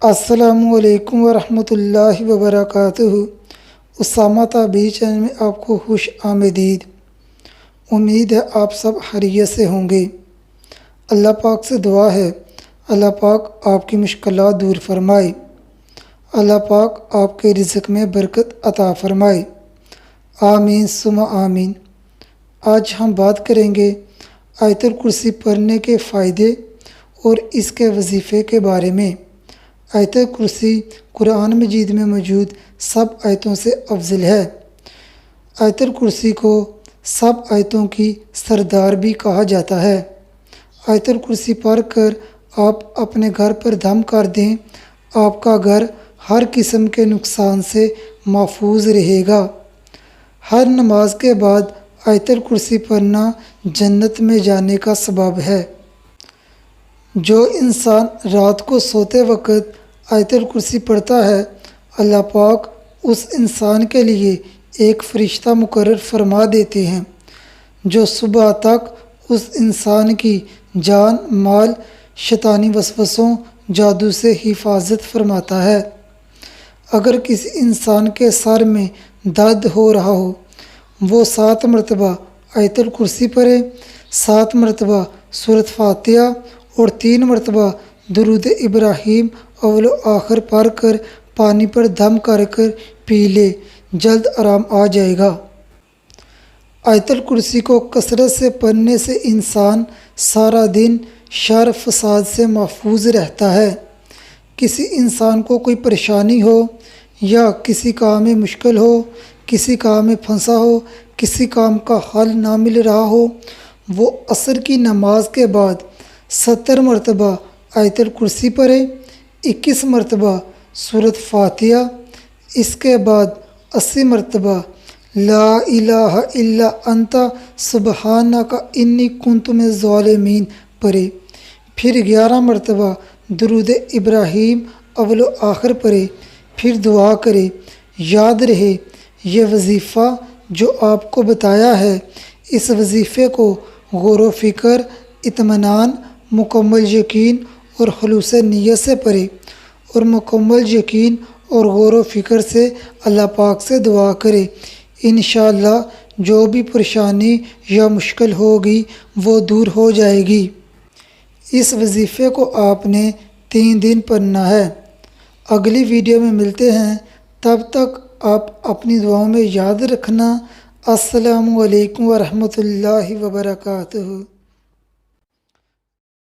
السلام علیکم ورحمۃ اللہ وبرکاتہ۔ اسامہ تابعی چینل میں آپ کو خوش آمدید۔ امید ہے آپ سب خیریت سے ہوں گے۔ اللہ پاک سے دعا ہے اللہ پاک آپ کی مشکلات دور فرمائے، اللہ پاک آپ کے رزق میں برکت عطا فرمائے، آمین ثم آمین۔ آج ہم بات کریں گے آیت الکرسی پڑھنے کے فائدے اور اس کے وظیفے کے بارے میں۔ آیت کرسی قرآن مجید میں موجود سب آیتوں سے افضل ہے۔ آیت الکرسی کو سب آیتوں کی سردار بھی کہا جاتا ہے۔ آیت الکرسی پڑھ کر آپ اپنے گھر پر دم کر دیں، آپ کا گھر ہر قسم کے نقصان سے محفوظ رہے گا۔ ہر نماز کے بعد آیت الکرسی پڑھنا جنت میں جانے کا سبب ہے۔ جو انسان رات کو سوتے وقت آیت الکرسی پڑھتا ہے، اللہ پاک اس انسان کے لیے ایک فرشتہ مقرر فرما دیتے ہیں جو صبح تک اس انسان کی جان مال شیطانی وسوسوں جادو سے حفاظت فرماتا ہے۔ اگر کسی انسان کے سر میں درد ہو رہا ہو، وہ 7 مرتبہ آیت الکرسی پڑھے، 7 مرتبہ سورۃ فاتحہ اور 3 مرتبہ درود ابراہیم اول و آخر پڑھ کر پانی پر دم کر پی لے، جلد آرام آ جائے گا۔ آیت الکرسی کو کثرت سے پڑھنے سے انسان سارا دن شر فساد سے محفوظ رہتا ہے۔ کسی انسان کو کوئی پریشانی ہو یا کسی کام میں مشکل ہو، کسی کام میں پھنسا ہو، کسی کام کا حل نہ مل رہا ہو، وہ عصر کی نماز کے بعد 70 مرتبہ آیت الکرسی پڑھے، 21 مرتبہ سورۃ فاتحہ، اس کے بعد 80 مرتبہ لا الہ الا انت سبحانک انی کنت من الظالمین پڑھے، پھر 11 مرتبہ درود ابراہیم اول و آخر پڑھے، پھر دعا کرے۔ یاد رہے یہ وظیفہ جو آپ کو بتایا ہے، اس وظیفے کو غور و فکر، اطمینان، مکمل یقین اور خلوص نیت سے پڑھے، اور مکمل یقین اور غور و فکر سے اللہ پاک سے دعا کرے۔ انشاءاللہ جو بھی پریشانی یا مشکل ہوگی وہ دور ہو جائے گی۔ اس وظیفے کو آپ نے 3 دن پڑھنا ہے۔ اگلی ویڈیو میں ملتے ہیں، تب تک آپ اپنی دعاؤں میں یاد رکھنا۔ السلام علیکم ورحمۃ اللہ وبرکاتہ۔